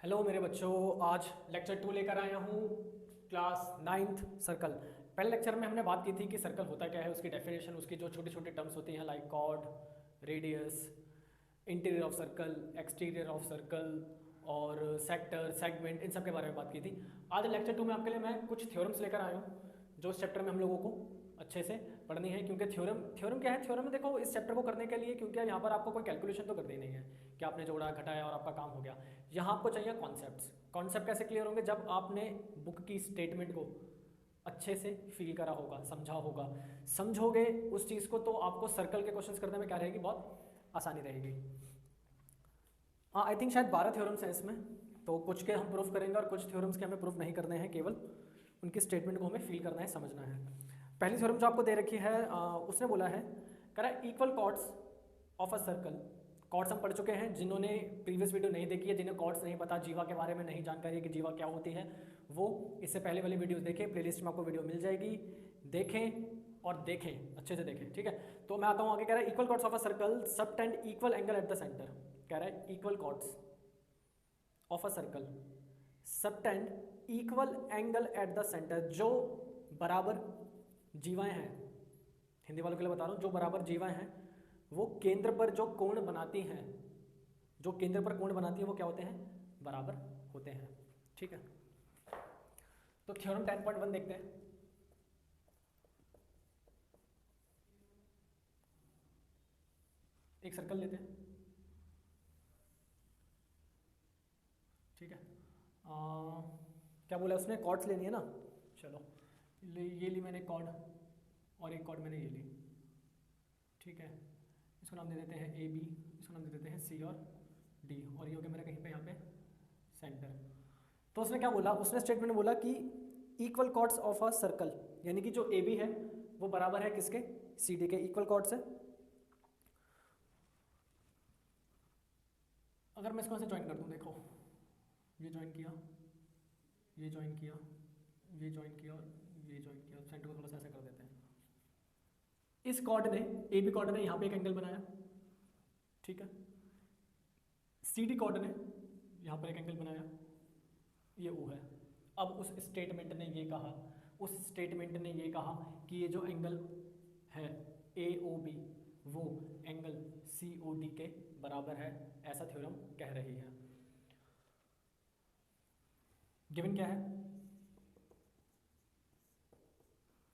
Hello मेरे बच्चों, आज लेक्चर 2 लेकर आया हूँ। Class 9th circle. पहले लेक्चर में हमने बात की थी कि सर्कल होता क्या है, उसकी डेफिनेशन, उसकी जो छोटी छोटी टर्म्स होती हैं like chord, radius, interior of circle, exterior of circle और सेक्टर, सेगमेंट, इन सब के बारे में बात की थी। आज लेक्चर 2 में आपके लिए मैं कुछ थ्योरम्स लेकर आया हूँ जो इस चैप्टर में हम लोगों को अच्छे से पढ़नी है। क्योंकि थ्योरम थ्योरम क्या है, थ्योरम में देखो इस चैप्टर को करने के लिए, क्योंकि यहाँ पर आपको कोई कैलकुलेशन तो करनी नहीं है कि आपने जोड़ा घटाया और आपका काम हो गया। यहाँ आपको चाहिए कॉन्सेप्ट्स। कॉन्सेप्ट कैसे क्लियर होंगे? जब आपने बुक की स्टेटमेंट को अच्छे से फील करा होगा, समझा होगा। समझोगे उस चीज़ को तो आपको सर्कल के क्वेश्चंस करने में क्या रहेगी, बहुत आसानी रहेगी। हाँ, आई थिंक शायद 12 थ्योरम्स हैं इसमें, तो कुछ के हम प्रूफ करेंगे और कुछ थ्योरम्स के हमें प्रूफ नहीं करने हैं, केवल उनकी स्टेटमेंट को हमें फील करना है, समझना है। पहली थ्योरम जो आपको दे रखी है, उसने बोला है, कह रहा है equal chords of a circle. Chords हम पढ़ चुके हैं, जिन्होंने प्रीवियस वीडियो नहीं देखी है, जिन्हें कॉर्ड्स नहीं पता, जीवा के बारे में नहीं जानकारी है कि जीवा क्या होती है, वो इससे पहले वाली वीडियोस देखें। प्लेलिस्ट में आपको वीडियो मिल जाएगी, देखें और देखें, अच्छे से देखें, ठीक है। तो मैं आता हूँ आगे। कह रहा है equal chords of a circle subtend equal angle at the centre. कह रहा है equal chords of a circle subtend equal angle at the centre. जो बराबर जीवाएं हैं, हिंदी वालों के लिए बता रहा हूँ, जो बराबर जीवाएं हैं वो केंद्र पर जो कोण बनाती हैं, जो केंद्र पर कोण बनाती है वो क्या होते हैं, बराबर होते हैं, ठीक है। तो थ्योरम 10.1 देखते हैं। एक सर्कल लेते हैं, ठीक है। क्या बोला उसने, कॉर्ड्स लेनी है ना। चलो, ये ली मैंने कॉर्ड और एक कॉर्ड मैंने ये ली, ठीक है। इसको नाम दे देते हैं ए बी, इसको नाम दे देते हैं सी और डी, और ये हो गया मेरा कहीं पे यहाँ पे सेंटर। तो उसने क्या बोला, उसने स्टेटमेंट में बोला कि equal chords of a circle, यानी कि जो ए बी है वो बराबर है किसके, सी डी के। इक्वल कॉर्ड्स है। अगर मैं इसको ऐसे ज्वाइन कर दूँ, देखो ये ज्वाइन किया, ये ज्वाइन किया, ये ज्वाइन किया और ये ज्वाइन किया, सेंटर को थोड़ा सा ऐसा कर देते हैं। इस कॉर्ड ने, ए बी कॉर्ड ने यहाँ पे एक एंगल बनाया, ठीक है। सी डी कॉर्ड ने यहाँ पर एक एंगल बनाया, ये ओ है। अब उस स्टेटमेंट ने ये कहा, उस स्टेटमेंट ने ये कहा कि ये जो एंगल है ए ओ बी वो एंगल सी ओ डी के बराबर है, ऐसा थ्योरम कह रही है। गिवन क्या है?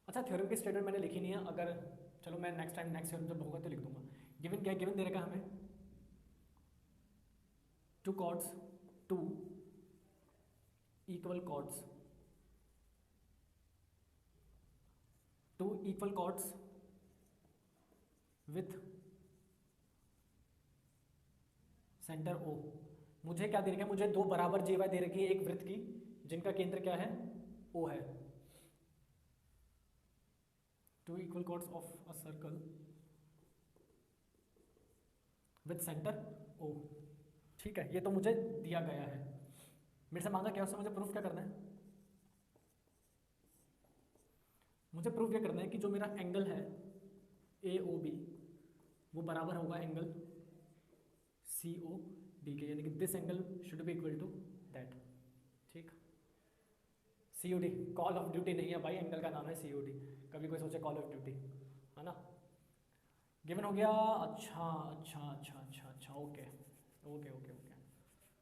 अच्छा, थ्योरम की स्टेटमेंट मैंने लिखी नहीं है, अगर चलो मैं नेक्स्ट टाइम नेक्स्ट थ्योरम जब होगा तो लिख दूंगा। गिवन क्या है? गिवन दे रखा हमें two chords, two equal chords, two equal chords with centre O. मुझे क्या दे रखा है, मुझे दो बराबर जीवाएं दे रखी है एक वृत्त की, जिनका केंद्र क्या है, ओ है। Two equal chords of a circle with centre O, ठीक है। ये तो मुझे दिया गया है, मेरे से मांगा क्या, उससे मुझे प्रूफ क्या करना है, मुझे प्रूफ ये करना है कि जो मेरा एंगल है ए ओ बी वो बराबर होगा angle C O D K, यानी कि this angle should be equal to that, ठीक। C O D call of duty नहीं है भाई, एंगल का नाम है सी ओ डी, कभी कोई सोचे कॉल ऑफ ड्यूटी, है ना। गिवन हो गया। अच्छा अच्छा अच्छा अच्छा अच्छा, ओके ओके ओके ओके।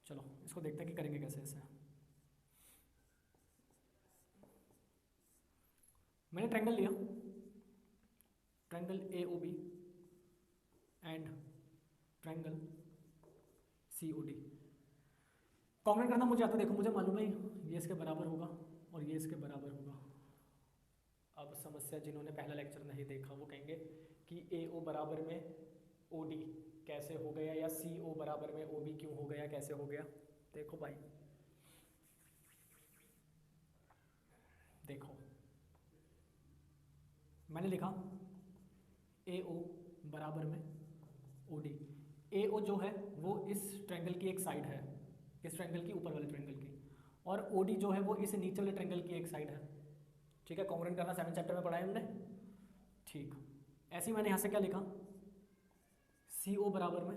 चलो इसको देखते हैं कि करेंगे कैसे इसे। मैंने ट्रायंगल लिया, triangle A O B and triangle C O D. Congruent करना मुझे आता, देखो मुझे मालूम है ये इसके बराबर होगा और ये इसके बराबर होगा। अब समस्या, जिन्होंने पहला लेक्चर नहीं देखा वो कहेंगे कि ए ओ बराबर में ओ डी कैसे हो गया, या सी ओ बराबर में ओ बी क्यों हो गया, कैसे हो गया। देखो भाई, देखो मैंने लिखा ए ओ बराबर में ओ डी। ए ओ जो है वो इस ट्रायंगल की एक साइड है, इस ट्रायंगल की ऊपर वाले ट्रायंगल की, और ओ डी जो है वो इस नीचे वाले ट्रायंगल की एक साइड है, ठीक है। कॉन्ग्रेंट करना 7 चैप्टर में पढ़ा है हमने, ठीक। ऐसे ही मैंने यहाँ से क्या लिखा, सी ओ बराबर में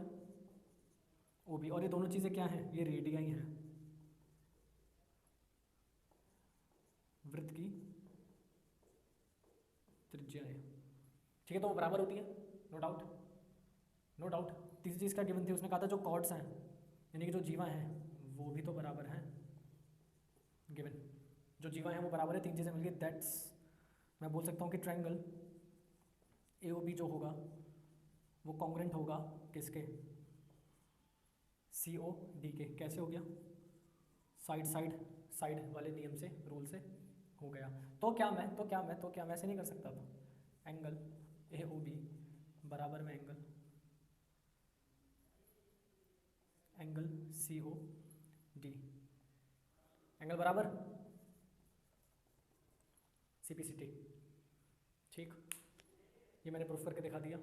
ओ बी, और ये दोनों चीज़ें क्या हैं, ये रेडियाई हैं, वृत्त की त्रिज्याएं, ठीक है, तो वो बराबर होती है, नो डाउट, नो डाउट। तीसरी चीज़ क्या गिवन थी, उसने कहा था जो कॉर्ड्स हैं यानी कि जो जीवा हैं वो भी तो बराबर हैं, गिवन जो जीवा हैं वो बराबर है, तीन चीज़ें मिल गई, दैट्स मैं बोल सकता हूँ कि ट्रायंगल AOB जो होगा वो कॉन्ग्रेंट होगा किसके, COD के। कैसे हो गया, साइड साइड साइड वाले नियम से, रूल से हो गया। तो क्या मैं ऐसे नहीं कर सकता था, एंगल AOB बराबर में एंगल COD, एंगल बराबर CPCT, ठीक, ये मैंने प्रूफ करके दिखा दिया।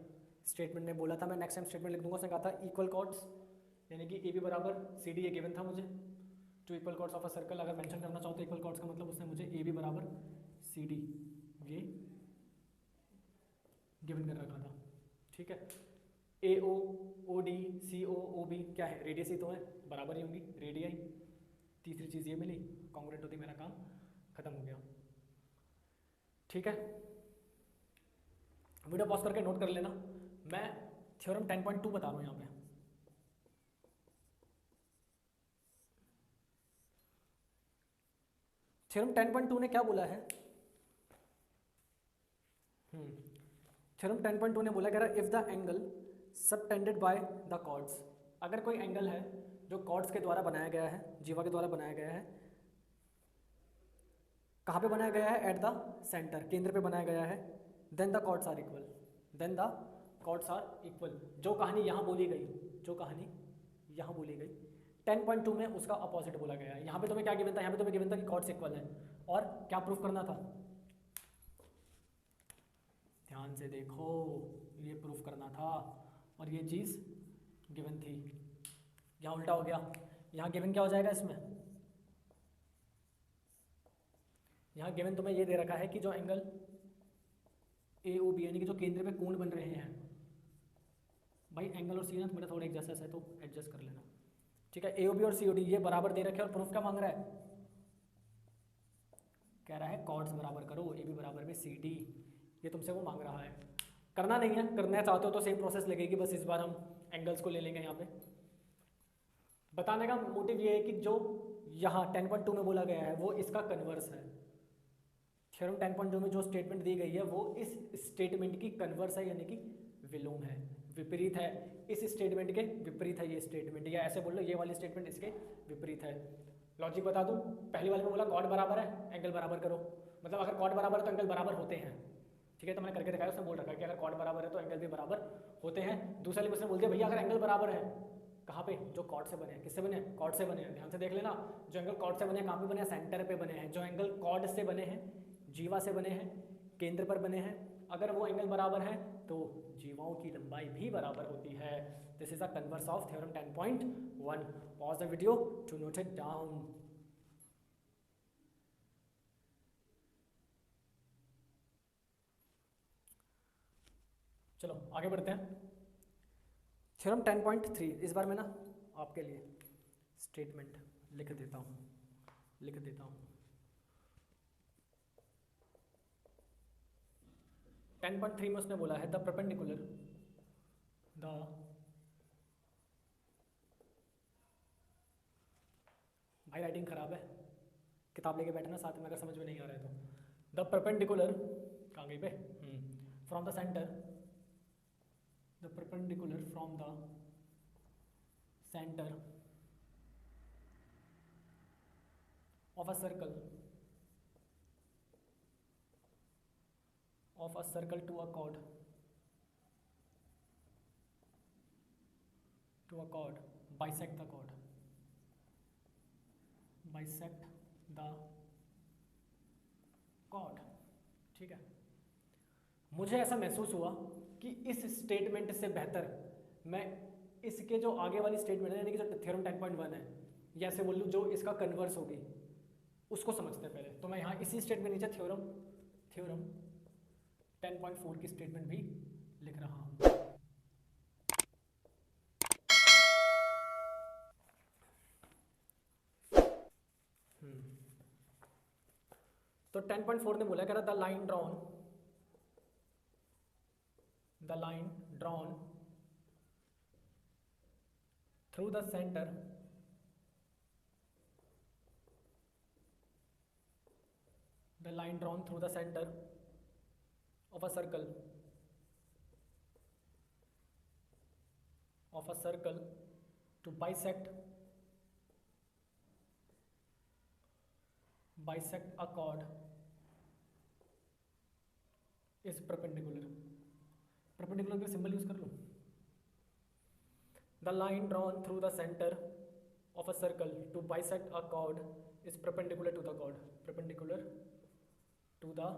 स्टेटमेंट में बोला था मैं, नेक्स्ट टाइम स्टेटमेंट लिख दूंगा, उसने कहा था इक्वल कॉर्ड्स यानी कि AB बराबर CD, ये गिवन था मुझे। Two equal chords of a circle अगर मेंशन करना चाहो तो इक्वल कॉर्ड्स का मतलब उसने मुझे AB बराबर CD ये गिवन कर रखा था, ठीक है। AO OD CO OB क्या है, रेडियस ही तो है, बराबर ही होंगी रेडियाई। तीसरी चीज़ ये मिली, कॉन्ग्रुएंट होती, मेरा काम खत्म हो गया, ठीक है। वीडियो पॉज करके नोट कर लेना, मैं थ्योरम 10.2 बता रहा हूँ यहाँ पे। थ्योरम 10.2 ने क्या बोला है, थ्योरम 10.2 ने बोला, कह रहा if the angle subtended by the chords, अगर कोई एंगल है जो कॉर्ड्स के द्वारा बनाया गया है, जीवा के द्वारा बनाया गया है, कहाँ पे बनाया गया है, एट द सेंटर, केंद्र पे बनाया गया है, then the chords are equal, then the chords are equal. जो कहानी यहाँ बोली गई, जो कहानी यहाँ बोली गई 10.2 में उसका अपोजिट बोला गया है। यहाँ पे तुम्हें क्या गिवन था, यहाँ पे तुम्हें गिवन था कि कॉर्ड्स इक्वल है, और क्या प्रूफ करना था, ध्यान से देखो, ये प्रूफ करना था, और ये चीज़ गिवन थी। यहाँ उल्टा हो गया, यहाँ गिवन क्या हो जाएगा इसमें, यहाँ गिवन तुम्हें ये दे रखा है कि जो एंगल AOB यानी कि जो केंद्र पे कोण बन रहे हैं, भाई एंगल और सी ना मेरा थोड़ा एक जैसा है तो एडजस्ट कर लेना, ठीक है। AOB और COD ये बराबर दे रखे, और प्रूफ क्या मांग रहा है, कह रहा है कॉर्ड्स बराबर करो, AB बराबर में CD, ये तुमसे वो मांग रहा है। करना नहीं है, करना चाहते हो तो सेम प्रोसेस लगेगी, बस इस बार हम एंगल्स को ले लेंगे। यहाँ पे बताने का मोटिव ये है कि जो यहाँ 10.2 में बोला गया है वो इसका कन्वर्स है। थ्योरम 10.2 में जो स्टेटमेंट दी गई है वो इस स्टेटमेंट की कन्वर्स है, यानी कि विलोम है, विपरीत है, इस स्टेटमेंट के विपरीत है ये स्टेटमेंट, या ऐसे बोल लो ये वाली स्टेटमेंट इसके विपरीत है। लॉजिक बता दूं, पहली वाले में बोला कॉर्ड बराबर है, एंगल बराबर करो, मतलब अगर कॉर्ड बराबर है तो एंगल बराबर होते हैं, ठीक है, तो मैंने करके दिखाया, उसने बोल रखा है कि अगर कॉर्ड बराबर है तो एंगल भी बराबर होते हैं। दूसरे वाले में उसने बोल दिया भैया अगर एंगल बराबर है, कहाँ पे, जो कॉर्ड से बने हैं, किससे बने हैं, कॉर्ड से बने हैं, ध्यान से देख लेना, जो एंगल कॉर्ड से बने हैं कहाँ पे बने हैं, सेंटर पे बने हैं। जो एंगल कॉर्ड से बने हैं, जीवा से बने हैं, केंद्र पर बने हैं, अगर वो एंगल बराबर है तो जीवाओं की लंबाई भी बराबर होती है। This is a converse of theorem 10.1। Pause the video to note it down. चलो आगे बढ़ते हैं। थ्योरम 10.3, इस बार मैं ना आपके लिए स्टेटमेंट लिख देता हूँ, 10.3 में उसने बोला है द परपेंडिकुलर, भाई राइटिंग खराब है, किताब लेके बैठना साथ में अगर समझ में नहीं आ रहा है तो। द परपेंडिकुलर कहाँ गई पे, from the centre, the perpendicular from the centre of a circle to a chord bisect the chord ठीक है। मुझे ऐसा महसूस हुआ कि इस स्टेटमेंट से बेहतर मैं इसके जो आगे वाली स्टेटमेंट है यानी कि जो थ्योरम 10.1 है, या ऐसे बोल लूँ जो इसका कन्वर्स होगी उसको समझते हैं पहले। तो मैं यहाँ इसी स्टेटमेंट नीचे थ्योरम 10.4 की स्टेटमेंट भी लिख रहा हूँ। तो तो 10.4 ने बोला, कह रहा the line drawn through the centre of a circle to bisect a chord is perpendicular का सिंबल यूज कर लो। The line drawn through the center of a circle to bisect a chord is perpendicular to the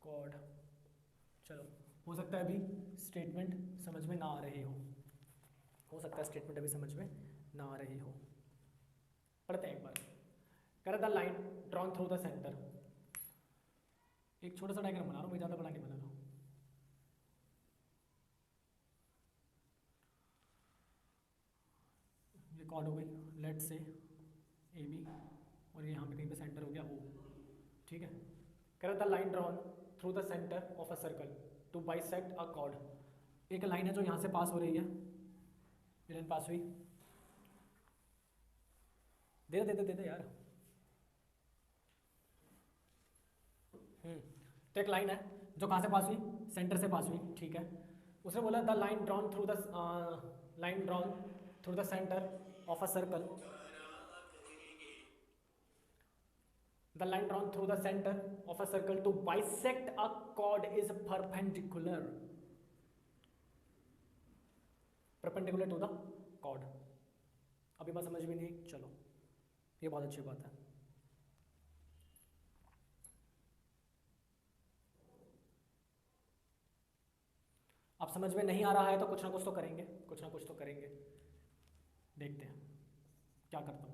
chord, चलो, हो सकता है अभी statement समझ में ना आ रही हो, पढ़ते हैं एक बार। कर the line drawn through the centre, एक छोटा सा डायग्राम बना रहा हूँ, मैं ज़्यादा बड़ा नहीं बना रहा हूँ। ये कॉर्ड हो गई, लेट से ए बी, और यहाँ पे कहीं पे सेंटर हो गया ओ, ठीक है। कर the line drawn through the centre of a circle to bisect a chord, एक लाइन है जो यहाँ से पास हो रही है, ये लाइन पास हुई, दे दे यार। तो एक लाइन है जो कहाँ से पास हुई, सेंटर से पास हुई, ठीक है। उसने बोला the line drawn through the centre of a circle, the line drawn through the center of a circle to bisect a chord is perpendicular to the chord। अभी बात समझ में नहीं, चलो ये बहुत अच्छी बात है। अब समझ में नहीं आ रहा है तो कुछ ना कुछ तो करेंगे, देखते हैं क्या करता हूं।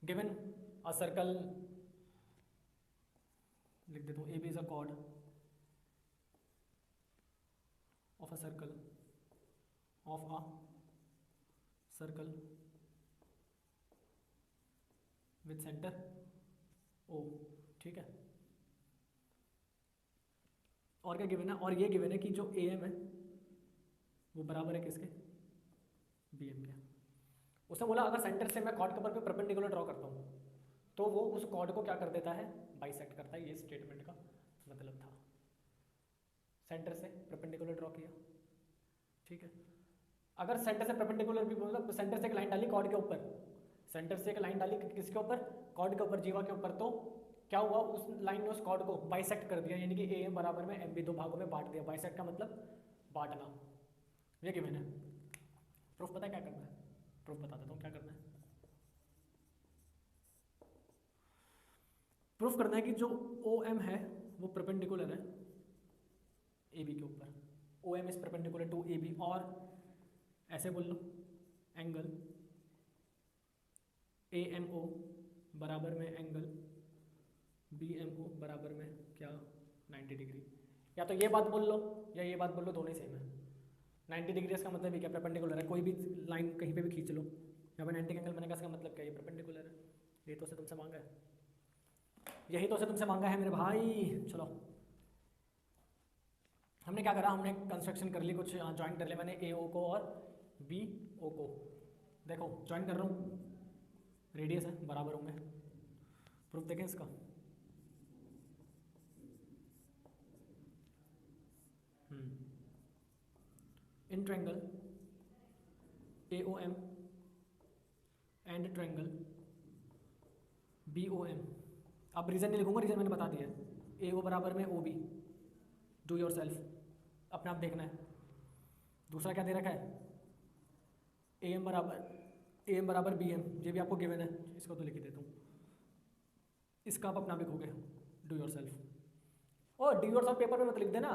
गिवन अ सर्कल, लिख देता हूँ, A B is a chord of a circle with centre O, ठीक है। और क्या गिवन है, और ये गिवन है कि जो ए एम है वो बराबर है किसके, बी एम के। उसने बोला अगर सेंटर से मैं कॉर्ड के ऊपर पे परपेंडिकुलर ड्रॉ करता हूँ तो वो उस कॉर्ड को क्या कर देता है, बाइसेक्ट करता है। ये स्टेटमेंट का मतलब था, सेंटर से परपेंडिकुलर ड्रॉ किया, ठीक है। अगर सेंटर से परपेंडिकुलर भी मतलब सेंटर से एक लाइन डाली कॉर्ड के ऊपर, किसके ऊपर, कॉर्ड के ऊपर, जीवा के ऊपर, तो क्या हुआ, उस लाइन ने उस कॉर्ड को बाइसेक्ट कर दिया, यानी कि ए एम बराबर में एम बी, दो भागों में बांट दिया। बाइसेक्ट का मतलब बांटना, ये गिवन है। प्रूफ पता है क्या करना है, प्रूफ बता देता हूँ क्या करना है। प्रूफ करना है कि जो ओ एम है वो परपेंडिकुलर है ए बी के ऊपर, O M is perpendicular to A B, और ऐसे बोल लो एंगल ए एम ओ बराबर में एंगल बी एम ओ बराबर में क्या, 90 डिग्री। या तो ये बात बोल लो या ये बात बोल लो, दोनों ही सेम है। 90 डिग्री इसका मतलब क्या, परपेंडिकुलर है। कोई भी लाइन कहीं पे भी खींच लो, यहाँ पे 90 एंगल बनेगा, इसका मतलब क्या, ये परपेंडिकुलर है। यही तो से तुमसे मांगा है, मेरे भाई। चलो हमने क्या करा, हमने कंस्ट्रक्शन कर ली, कुछ ज्वाइन कर लिया मैंने ए ओ को और बी ओ को। देखो ज्वाइन कर रहा हूँ, रेडियस है, बराबर होंगे। प्रूफ देखें इसका, in triangle AOM and triangle BOM। अब रीजन नहीं लिखूंगा, रीजन मैंने बता दिया है। AO बराबर में OB, डू योर सेल्फ, अपने आप देखना है। दूसरा क्या दे रखा है, AM बराबर BM, ये भी आपको गिवन है, इसको तो लिख ही देता हूँ। इसका आप अपना लिखोगे, डू योर सेल्फ। और डू योर सेल्फ पेपर में मत लिख देना,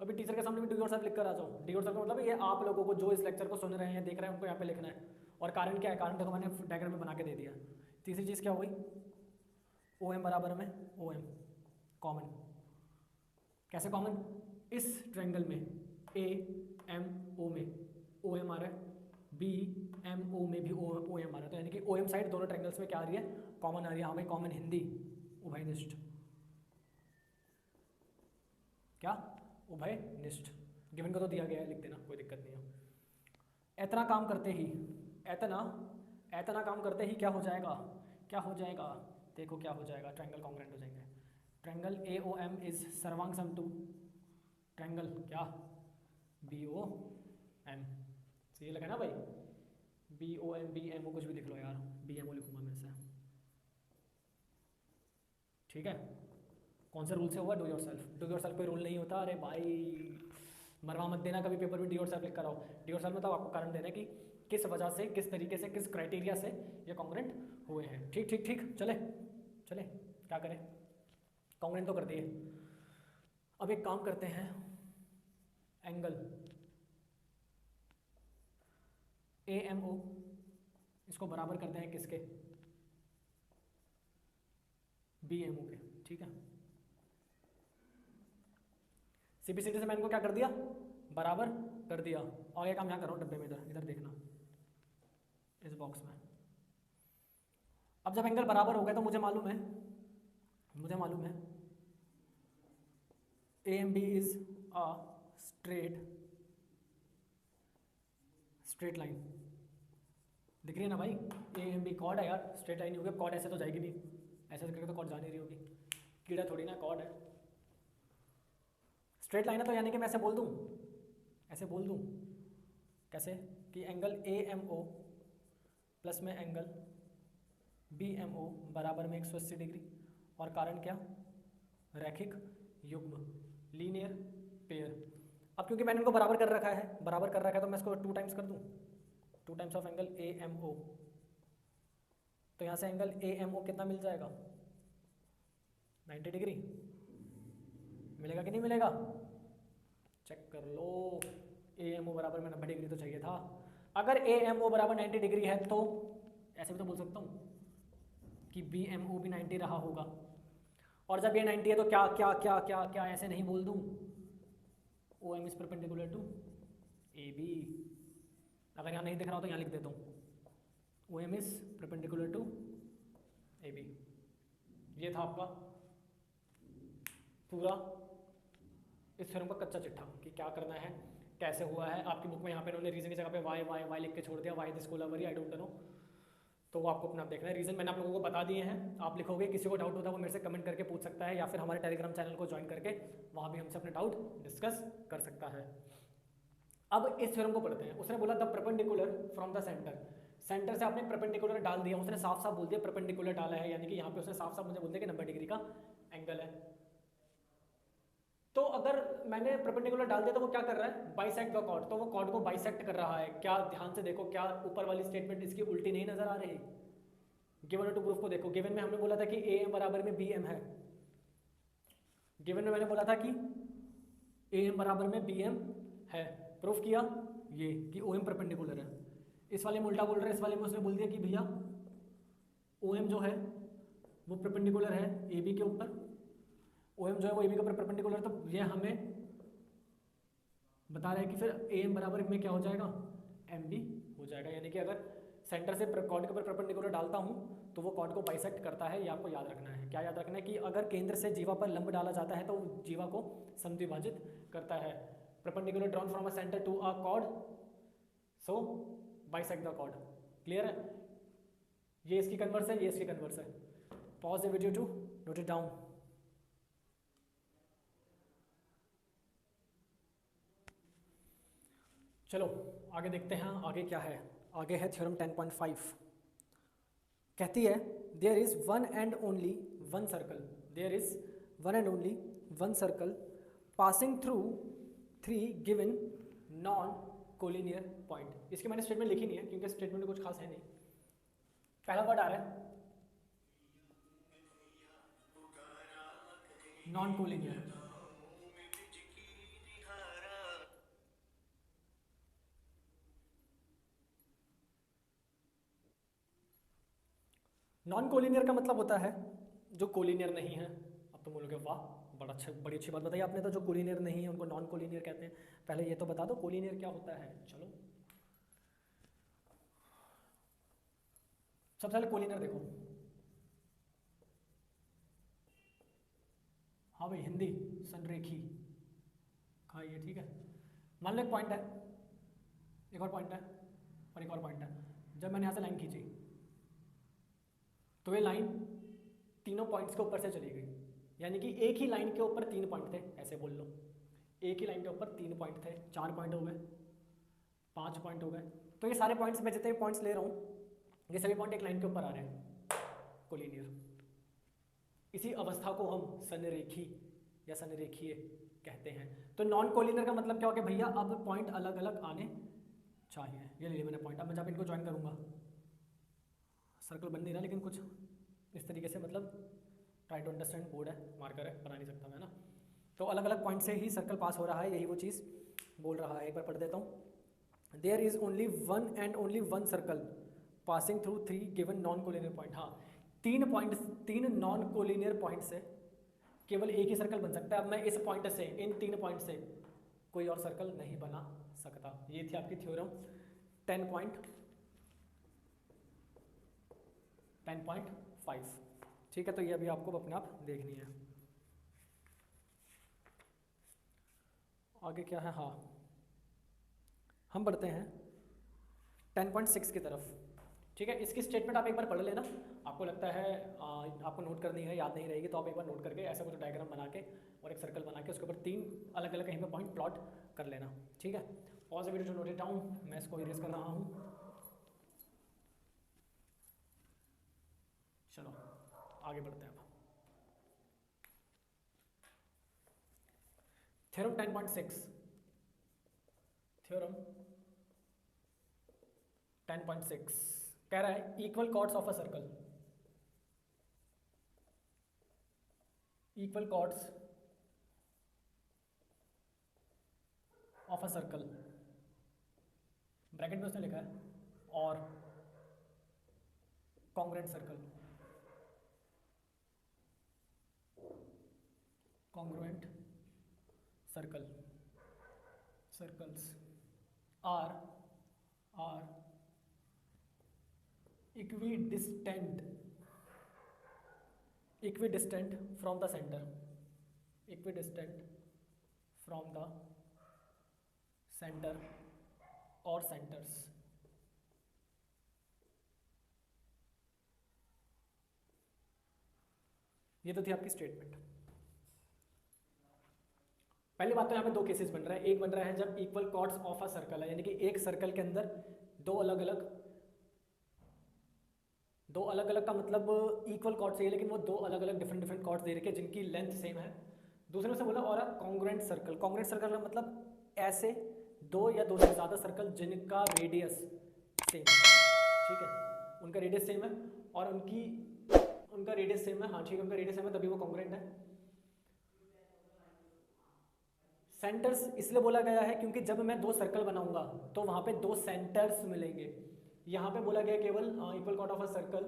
अभी टीचर के सामने भी डू योर सेल्फ लिख कर आ जाओ। डू योर सेल्फ मतलब ये आप लोगों को जो इस लेक्चर को सुन रहे हैं, देख रहे हैं, उनको यहाँ पे लिखना है। और कारण क्या है, कारण देखो मैंने डायग्राम में बना के दे दिया। तीसरी चीज़ क्या हुई, OM बराबर में OM कॉमन। कैसे कॉमन, इस ट्रायंगल में AMO में OM आ रहा है, BMO ओ में भी ओ एम आ रहा है, तो यानी कि ओ एम साइड दोनों ट्रायंगल्स में क्या आ रही है, कॉमन आ रही है। हाँ भाई कॉमन हिंदी उभयनिष्ठ, क्या उभयनिष्ठ, गिवन को तो दिया गया है, लिख देना कोई दिक्कत नहीं है। इतना काम करते ही, इतना काम करते ही क्या हो जाएगा, क्या हो जाएगा, देखो क्या हो जाएगा, ट्रायंगल कॉन्ग्रुएंट हो जाएंगे। Triangle A O M is सर्वांग समतु ट्रायंगल क्या बी ओ एम, सही लगा ना भाई, B O M B M O, कुछ भी लिख लो यार, बी एम ओ लिखूंगा मैं से, ठीक है। कौन से रूल से हुआ, do your self, do your self कोई रूल नहीं होता, अरे भाई मरवा मत देना कभी पेपर में डी योर सेल्फ लिख कर आओ। डी योर सेल्फ मतलब आपको कारण देना कि किस वजह से, किस तरीके से, किस क्राइटेरिया से ये कॉन्ग्रुएंट हुए हैं। ठीक ठीक ठीक, चले चले, क्या करें, कॉन्ग्रुएंट तो कर दिए। अब एक काम करते हैं, एंगल ए एम ओ इसको बराबर करते हैं किसके, बी एम ओ के, ठीक है। सीपीसीटी से मैंने इनको क्या कर दिया, बराबर कर दिया। और ये काम यहाँ कर रहा हूँ डब्बे में, इधर इधर देखना, इस बॉक्स में। अब जब एंगल बराबर हो गया तो मुझे मालूम है, मुझे मालूम है A M B is a straight line, दिख रही है ना भाई, ए एम बी कॉर्ड है यार, स्ट्रेट लाइन ही होगी। कॉर्ड ऐसे तो जाएगी नहीं, ऐसे करके तो कॉर्ड जा नहीं रही होगी, कीड़ा थोड़ी ना कॉर्ड है, स्ट्रेट लाइन है। तो यानी कि मैं ऐसे बोल दूँ, ऐसे बोल दूँ कैसे कि angle A M O plus में एंगल बी एम ओ बराबर में 180 डिग्री, और कारण क्या, रैखिक युग्म, लीनियर पेयर। अब क्योंकि मैंने इनको बराबर कर रखा है, बराबर कर रखा है, तो मैं इसको 2 टाइम्स कर दूँ, 2 times of angle A M O, तो यहाँ से एंगल ए एम ओ कितना मिल जाएगा, 90 डिग्री मिलेगा कि नहीं मिलेगा, चेक कर लो। ए एम ओ बराबर में 90 डिग्री तो चाहिए था। अगर ए एम ओ बराबर 90 डिग्री है तो ऐसे भी तो बोल सकता हूँ कि बी एम ओ भी 90 रहा होगा, और जब ये 90 है तो क्या क्या क्या क्या क्या ऐसे नहीं बोल दूँ, O M is perpendicular to A B. अगर यहाँ नहीं दिख रहा हो तो यहाँ लिख देता हूँ, O M is perpendicular to A B. ये था आपका पूरा इस थ्योरम का कच्चा चिट्ठा कि क्या करना है, कैसे हुआ है। आपकी बुक में यहाँ पे उन्होंने रीजन की जगह पे वाई वाई वाई लिख के छोड़ दिया, why this Kolaveri I don't know, तो वो आपको अपना देखना है। रीजन मैंने आप लोगों को बता दिए हैं, आप लिखोगे, किसी को डाउट होता है वो मेरे से कमेंट करके पूछ सकता है, या फिर हमारे टेलीग्राम चैनल को ज्वाइन करके वहाँ भी हमसे अपने डाउट डिस्कस कर सकता है। अब इस थ्योरम को पढ़ते हैं। उसने बोला the perpendicular from the centre, centre से आपने परपेंडिकुलर डाल दिया, उसने साफ साफ बोल दिया परपेंडिकुलर डाला है, यानी कि यहाँ पे उसने साफ साफ मुझे बोल दिया कि 90 डिग्री का एंगल है। तो अगर मैंने परपेंडिकुलर डाल दिया तो वो क्या कर रहा है, बाइसेक्ट द कॉर्ड, तो वो कॉर्ड को बाइसेक्ट कर रहा है। क्या, ध्यान से देखो, क्या ऊपर वाली स्टेटमेंट इसकी उल्टी नहीं नजर आ रही, गिवन टू प्रूफ को देखो। गिवन में हमने बोला था कि ए एम बराबर में बी एम है, गिवन में मैंने बोला था कि ए एम बराबर में बी एम है, प्रूफ किया ये कि ओ एम परपेंडिकुलर है। इस वाले में उल्टा बोल रहे हैं, इस वाले में उसने बोल दिया कि भैया ओ एम जो है वो परपेंडिकुलर है ए बी के ऊपर, ओ एम जो है वो ए बी के ऊपर परपेंडिकुलर, तो ये हमें बता रहा है कि फिर ए एम बराबर में क्या हो जाएगा, एम बी हो जाएगा। यानी कि अगर सेंटर से कॉर्ड के ऊपर परपेंडिकुलर डालता हूँ तो वो कॉर्ड को बाइसेक्ट करता है, ये आपको याद रखना है। क्या याद रखना है कि अगर केंद्र से जीवा पर लंब डाला जाता है तो जीवा को समद्विभाजित करता है। Perpendicular drawn from a centre to a chord, so bisect the chord. Clear है, ये इसकी कन्वर्स है, ये इसकी कन्वर्स है। Pause the video to note it down. चलो आगे देखते हैं, आगे क्या है। आगे है थ्योरम 10.5, कहती है there is one and only one circle, there is one and only one circle passing through 3 given non collinear point. इसकी मैंने स्टेटमेंट लिखी नहीं है क्योंकि स्टेटमेंट में कुछ खास है नहीं। पहला वर्ड आ रहा है नॉन कोलिनियर, नॉन कोलिनियर का मतलब होता है जो कोलिनियर नहीं है। अब तुम बोलोगे वाह बड़ी अच्छी बात बताई आपने, तो जो कोलिनियर नहीं है उनको नॉन कोलिनियर कहते हैं। पहले ये तो बता दो कोलिनियर क्या होता है। चलो सबसे पहले कोलिनियर देखो। हाँ भाई हिंदी, संरेखी खाइए, ठीक है। मान लो एक पॉइंट है, एक और पॉइंट है, और एक और पॉइंट है। जब मैंने यहाँ से लाइन खींची तो ये लाइन तीनों पॉइंट्स के ऊपर से चली गई, यानी कि एक ही लाइन के ऊपर 3 पॉइंट थे, ऐसे बोल लो। एक ही लाइन के ऊपर 3 पॉइंट थे, 4 पॉइंट हो गए, 5 पॉइंट हो गए। तो ये सारे पॉइंट्स, मैं जितने पॉइंट्स ले रहा हूँ, ये सभी पॉइंट एक लाइन के ऊपर आ रहे हैं, कोलिनियर। इसी अवस्था को हम संरेखी या संरेखीय कहते हैं। तो नॉन कोलिनियर का मतलब क्या हो गया भैया, अब पॉइंट अलग अलग आने चाहिए। ये ले लिया मैंने पॉइंट। अब मैं जब इनको ज्वाइन करूँगा, सर्कल बन नहीं रहा लेकिन कुछ इस तरीके से, मतलब ट्राई टू अंडरस्टैंड, बोर्ड है, मार्कर है, बना नहीं सकता मैं ना। तो अलग अलग पॉइंट से ही सर्कल पास हो रहा है, यही वो चीज़ बोल रहा है। एक बार पढ़ देता हूँ। There is only one and only one circle passing through 3 given non collinear point. हाँ, 3 पॉइंट, 3 नॉन कोलिनियर पॉइंट से केवल एक ही सर्कल बन सकता है। अब मैं इस पॉइंट से, इन 3 पॉइंट से कोई और सर्कल नहीं बना सकता। ये थी आपकी थ्योरम 10.5। ठीक है, तो ये अभी आपको अपने आप देखनी है। आगे क्या है, हाँ हम बढ़ते हैं 10.6 की तरफ। ठीक है, इसकी स्टेटमेंट आप एक बार पढ़ लेना। आपको लगता है आपको नोट करनी है, याद नहीं रहेगी, तो आप एक बार नोट करके ऐसा कुछ डायग्राम बना के और एक सर्कल बना के उसके ऊपर 3 अलग अलग कहीं पे पॉइंट प्लॉट कर लेना। ठीक है, pause the video to note it down. मैं इसको इरेज कर रहा हूँ। चलो आगे बढ़ते हैं अब। थ्योरम 10.6, थ्योरम 10.6 कह रहा है equal chords of a circle, equal chords of a circle, bracket में उसने लिखा है, और congruent circle, congruent circle, circles are equidistant from the center, equidistant from the center or centers। ये तो थी आपकी स्टेटमेंट। पहली बात तो यहाँ पे 2 केसेस बन रहा है। एक बन रहा है जब equal chords of a circle है, यानी कि एक सर्कल के अंदर दो अलग अलग का मतलब इक्वल कॉर्ड्स है, लेकिन वो 2 अलग अलग डिफरेंट कॉर्ड्स दे रखे हैं जिनकी लेंथ सेम है। दूसरे में से बोला और कॉन्ग्रुएंट सर्कल। कॉन्ग्रुएंट सर्कल का मतलब ऐसे 2 या 2 से ज़्यादा सर्कल जिनका रेडियस सेम है। ठीक है, उनका रेडियस सेम है और उनका रेडियस सेम है। हाँ ठीक है, उनका रेडियस सेम है, तभी वो कॉन्ग्रुएंट है। सेंटर्स इसलिए बोला गया है क्योंकि जब मैं 2 सर्कल बनाऊंगा तो वहां पे 2 सेंटर्स मिलेंगे। यहाँ पे बोला गया केवल equal cord of a circle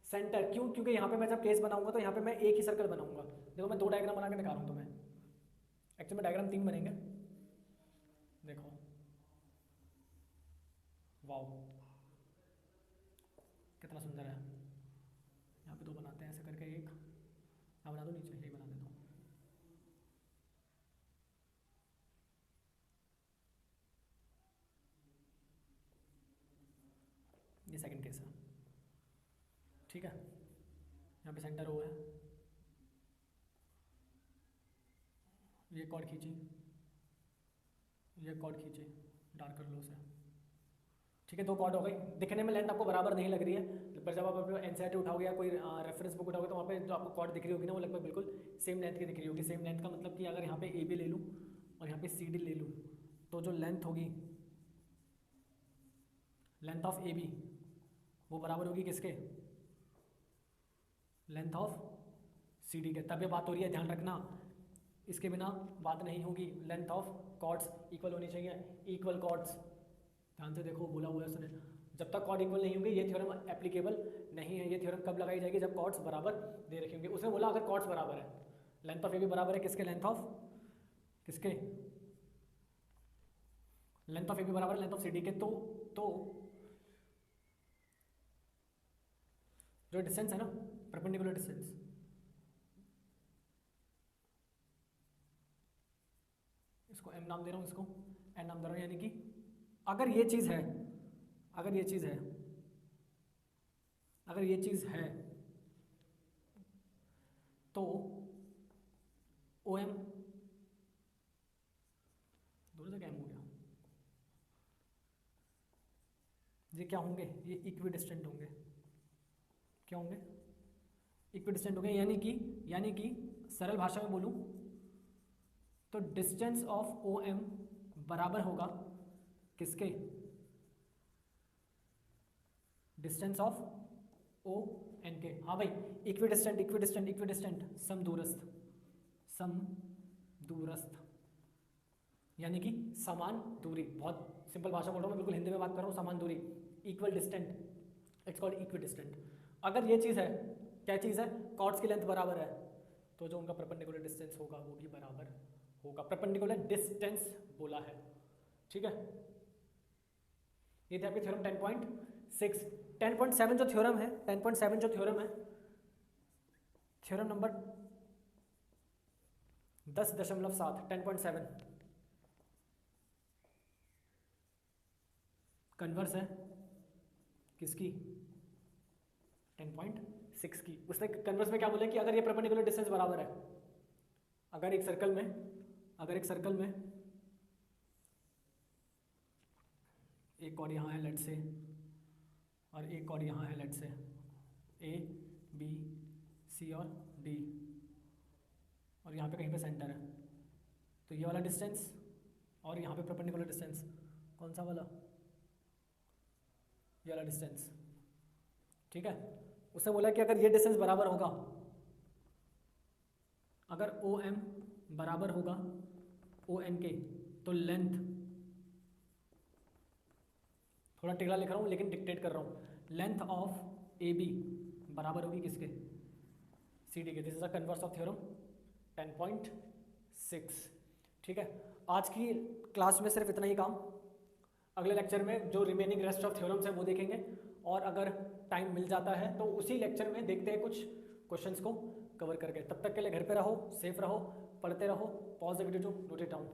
centre. क्यों? क्योंकि यहाँ पे मैं जब प्लेस बनाऊंगा तो यहाँ पे मैं एक ही सर्कल बनाऊंगा। देखो मैं 2 डायग्राम बना के दिखा रहा हूँ तुम्हें। एक्चुअली में डायग्राम 3 बनेंगे। देखो वाओ कितना सुंदर है। यहाँ पे 2 बनाते हैं ऐसे करके, एक यहाँ बना दो, नीचे यही बना देता हूँ। ये सेकंड केस है। ठीक है, यहाँ पे सेंटर ओ है, ये कॉर्ड खींची, ये कॉर्ड खींची, डार्क कर लो उसे। ठीक है, 2 कॉर्ड हो गई। दिखने में लेंथ आपको बराबर नहीं लग रही है, पर जब आप अपने एनसीईआरटी उठाओगे या कोई रेफरेंस बुक उठाओगे तो वहाँ पे जो आपको कॉर्ड दिख रही होगी ना, वो लगभग बिल्कुल सेम लेंथ की दिख रही होगी। सेम लेंथ का मतलब कि अगर यहाँ पे ए बी ले लूँ और यहाँ पे सी डी ले लूँ तो जो लेंथ होगी, लेंथ ऑफ ए बी वो बराबर होगी किसके, लेंथ ऑफ सी डी के। तब ये बात हो रही है, ध्यान रखना, इसके बिना बात नहीं होगी। लेंथ ऑफ कॉर्ड्स इक्वल होनी चाहिए, इक्वल कॉर्ड्स। ध्यान से देखो, बोला हुआ है उसने, जब तक कॉर्ड इक्वल नहीं होंगे ये थ्योरम एप्लीकेबल नहीं है। ये थ्योरम कब लगाई जाएगी, जब कॉर्ड्स बराबर दे रखे होंगे। उसने बोला अगर कॉर्ड्स बराबर है, लेंथ ऑफ ए बी बराबर है किसके, लेंथ ऑफ किसके, लेंथ ऑफ ए बी बराबर लेंथ ऑफ सी डी के। तो जो डिस्टेंस है ना, परपेंडिकुलर डिस्टेंस, इसको m नाम दे रहा हूँ, इसको n नाम दे रहा हूँ, यानी कि अगर ये चीज़ है, अगर ये चीज़ है, अगर ये चीज़ है तो ओ एम दोनों जगह m हो गया, ये क्या होंगे, ये इक्वी डिस्टेंट होंगे, क्या होंगे, इक्वी डिस्टेंट होंगे, यानी कि सरल भाषा में बोलूँ तो डिस्टेंस ऑफ ओ एम बराबर होगा किसके, distance of O N K. हाँ भाई, equidistant, equidistant, equidistant, समदूरस्थ, समदूरस्थ, यानी कि समान दूरी। बहुत सिंपल भाषा बोल रहा हूँ मैं, बिल्कुल हिंदी में बात कर रहा हूँ, समान दूरी, equal distant, it's called equi distant. अगर ये चीज़ है, क्या चीज़ है, कॉर्ड्स की लेंथ बराबर है, तो जो उनका परपेंडिकुलर डिस्टेंस होगा वो भी बराबर होगा, परपेंडिकुलर डिस्टेंस बोला है, ठीक है। ये थे आपके थ्योरम 10.6। 10.7 जो थ्योरम है, 10.7 जो थ्योरम है, थ्योरम नंबर 10.7, 10.7 कन्वर्स है किसकी, 10.6 की। उसने कन्वर्स में क्या बोला कि अगर ये परपेंडिकुलर डिस्टेंस बराबर है, अगर एक सर्कल में, अगर एक सर्कल में एक कॉर्ड यहाँ है लेट से, और एक कॉर्ड यहाँ है लेट से, ए बी सी और डी, और यहाँ पे कहीं पे सेंटर है, तो ये वाला डिस्टेंस और यहाँ पे परपेंडिकुलर डिस्टेंस कौन सा वाला, ये वाला डिस्टेंस, ठीक है। उसने बोला कि अगर ये डिस्टेंस बराबर होगा, अगर ओ एम बराबर होगा ओ एन के, तो लेंथ, थोड़ा टेढ़ा लिख रहा हूँ लेकिन डिक्टेट कर रहा हूँ, लेंथ ऑफ ए बी बराबर होगी किसके, सी डी के। This is the converse of theorem 10.6, ठीक है। आज की क्लास में सिर्फ इतना ही काम, अगले लेक्चर में जो रिमेनिंग रेस्ट ऑफ थ्योरम्स है वो देखेंगे, और अगर टाइम मिल जाता है तो उसी लेक्चर में देखते हैं कुछ क्वेश्चंस को कवर करके। तब तक के लिए घर पे रहो, सेफ रहो, पढ़ते रहो, pause the video to note it down.